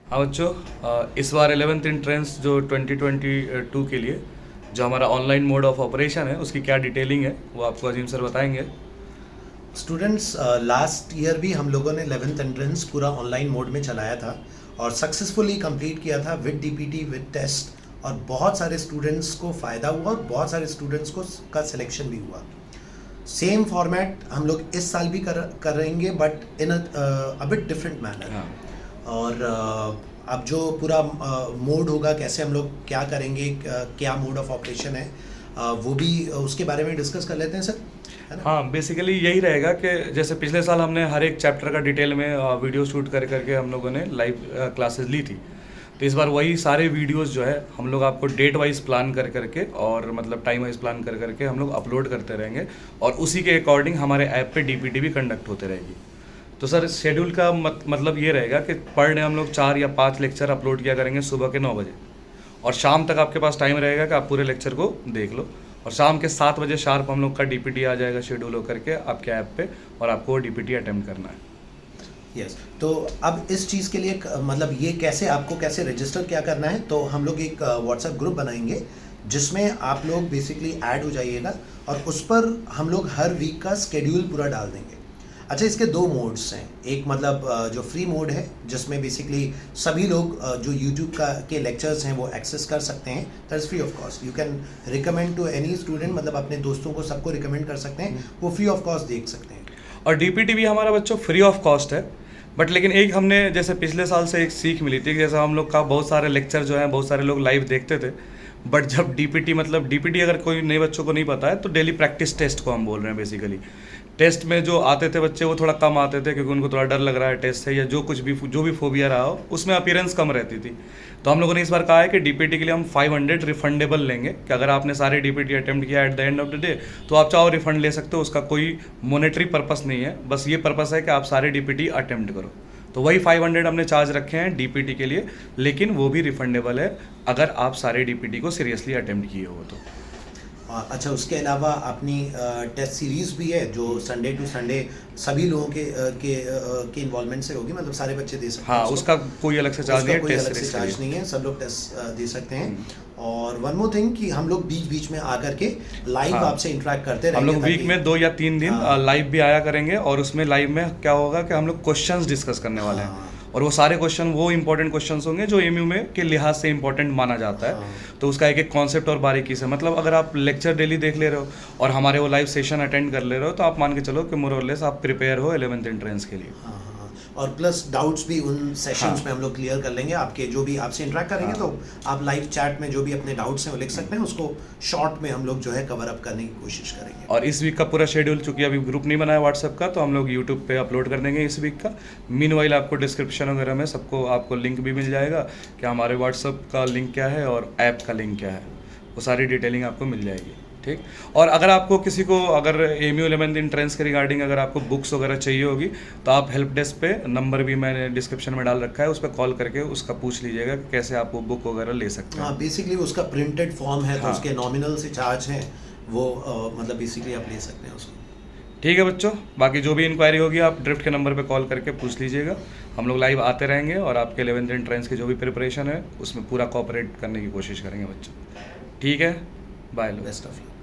हाँ बच्चों, इस बार 11th एंट्रेंस जो 2022 के लिए जो हमारा ऑनलाइन मोड ऑफ ऑपरेशन है उसकी क्या डिटेलिंग है वो आपको अजीम सर बताएंगे। स्टूडेंट्स, लास्ट ईयर भी हम लोगों ने 11th एंट्रेंस पूरा ऑनलाइन मोड में चलाया था और सक्सेसफुली कंप्लीट किया था विद डीपीटी विद टेस्ट। और बहुत सारे स्टूडेंट्स को फ़ायदा हुआ और बहुत सारे स्टूडेंट्स को का सिलेक्शन भी हुआ। सेम फॉर्मेट हम लोग इस साल भी करेंगे but in a bit different manner. हाँ और अब जो पूरा मोड होगा, कैसे हम लोग क्या करेंगे, क्या मोड ऑफ ऑपरेशन है, वो भी उसके बारे में डिस्कस कर लेते हैं सर, है ना? हाँ, बेसिकली यही रहेगा कि जैसे पिछले साल हमने हर एक चैप्टर का डिटेल में वीडियो शूट कर करके हम लोगों ने लाइव क्लासेस ली थी। तो इस बार वही सारे वीडियोस जो है हम लोग आपको डेट वाइज प्लान कर करके और मतलब टाइम वाइज प्लान कर करके हम लोग अपलोड करते रहेंगे और उसी के अकॉर्डिंग हमारे ऐप पे डीपीटी भी कंडक्ट होते रहेगी। तो सर शेड्यूल का मतलब ये रहेगा कि पर डे हम लोग 4 या 5 लेक्चर अपलोड किया करेंगे सुबह के 9 बजे और शाम तक आपके पास टाइम रहेगा कि आप पूरे लेक्चर को देख लो और शाम के 7 बजे शार्प हम लोग का डीपीटी आ जाएगा शेड्यूल होकर के आपके ऐप पे और आपको डीपीटी अटेम्प्ट करना है। यस, तो अब इस चीज़ के लिए मतलब ये कैसे आपको कैसे रजिस्टर क्या करना है, तो हम लोग एक व्हाट्सएप ग्रुप बनाएंगे जिसमें आप लोग बेसिकली ऐड हो जाइएगा और उस पर हम लोग हर वीक का स्केड्यूल पूरा डाल देंगे। अच्छा, इसके 2 मोड्स हैं। एक मतलब जो फ्री मोड है जिसमें बेसिकली सभी लोग जो यूट्यूब का के लेक्चर्स हैं वो एक्सेस कर सकते हैं, that is free of cost. You can recommend to any student, मतलब अपने दोस्तों को सबको रिकमेंड कर सकते हैं, वो फ्री ऑफ कॉस्ट देख सकते हैं। और डीपीटी भी हमारा बच्चों फ्री ऑफ कॉस्ट है। बट लेकिन एक हमने जैसे पिछले साल से एक सीख मिली थी कि जैसे हम लोग का बहुत सारे लेक्चर जो हैं बहुत सारे लोग लाइव देखते थे, बट जब डीपीटी मतलब डीपीटी अगर कोई नए बच्चों को नहीं पता है तो डेली प्रैक्टिस टेस्ट को हम बोल रहे हैं। बेसिकली टेस्ट में जो आते थे बच्चे वो थोड़ा कम आते थे क्योंकि उनको थोड़ा डर लग रहा है टेस्ट से या जो भी फोबिया रहा हो उसमें अपीयरेंस कम रहती थी। तो हम लोगों ने इस बार कहा है कि डीपीटी के लिए हम 500 रिफंडेबल लेंगे कि अगर आपने सारे डीपीटी अटेम्प्ट किया at the end of the day तो आप चाहो रिफंड ले सकते हो। उसका कोई मॉनेटरी पर्पस नहीं है, बस ये पर्पस है कि आप सारे डीपीटी अटेम्प्ट करो। तो वही 500 हमने चार्ज रखे हैं डीपीटी के लिए, लेकिन वो भी रिफंडेबल है अगर आप सारे डीपीटी को सीरियसली अटेम्प्ट किए हो तो। अच्छा, उसके अलावा अपनी टेस्ट सीरीज़ भी है जो संडे टू संडे सभी लोगों के इन्वॉल्वमेंट से होगी, मतलब सारे बच्चे दे सकते हैं। हाँ, उसका कोई अलग से चार्ज नहीं है, कोई अलग से टेस्ट चार्ज नहीं है, सब लोग टेस्ट दे सकते हैं। और वन मोर थिंग कि हम लोग बीच बीच में आकर के लाइव आपसे इंटरेक्ट करते रहेंगे। हम लोग वीक में 2 या 3 दिन लाइव भी आया करेंगे और उसमें लाइव में क्या होगा कि हम लोग क्वेश्चंस डिस्कस करने वाले हैं और वो सारे क्वेश्चन वो इंपॉर्टेंट क्वेश्चंस होंगे जो एमयू में के लिहाज से इंपॉर्टेंट माना जाता है। तो उसका एक एक कॉन्सेप्ट और बारीकी से मतलब अगर आप लेक्चर डेली देख ले रहे हो और हमारे वो लाइव सेशन अटेंड कर ले रहे हो तो आप मान के चलो कि मोर और लेस आप प्रिपेयर हो 11th एंट्रेंस के लिए। और प्लस डाउट्स भी उन सेशंस में हम लोग क्लियर कर लेंगे। आपके जो भी आपसे इंटरेक्ट करेंगे तो आप लाइव चैट में जो भी अपने डाउट्स हैं वो लिख सकते हैं, उसको शॉर्ट में हम लोग जो है कवर अप करने की कोशिश करेंगे। और इस वीक का पूरा शेड्यूल, चूंकि अभी ग्रुप नहीं बनाया व्हाट्सएप का, तो हम लोग यूट्यूब पे अपलोड कर देंगे इस वीक का। मीनवाइल आपको डिस्क्रिप्शन वगैरह में सबको आपको लिंक भी मिल जाएगा कि हमारे व्हाट्सएप का लिंक क्या है और ऐप का लिंक क्या है, वो सारी डिटेलिंग आपको मिल जाएगी। ठीक। और अगर आपको किसी को अगर एमयू 11th एंट्रेंस के रिगार्डिंग अगर आपको बुक्स वगैरह चाहिए होगी तो आप हेल्प डेस्क पे नंबर भी मैंने डिस्क्रिप्शन में डाल रखा है, उस पर कॉल करके उसका पूछ लीजिएगा कि कैसे आप वो बुक वगैरह ले सकते हैं। हाँ, बेसिकली उसका प्रिंटेड फॉर्म है तो उसके नॉमिनल से चार्ज है वो, मतलब बेसिकली आप ले सकते हैं उसको। ठीक है बच्चों, बाकी जो भी इंक्वायरी होगी आप ड्रिफ्ट के नंबर पे कॉल करके पूछ लीजिएगा। हम लोग लाइव आते रहेंगे और आपके 11th एंट्रेंस की जो भी प्रिपरेशन है उसमें पूरा कोऑपरेट करने की कोशिश करेंगे बच्चों। ठीक है, बाय, बेस्ट ऑफ यू।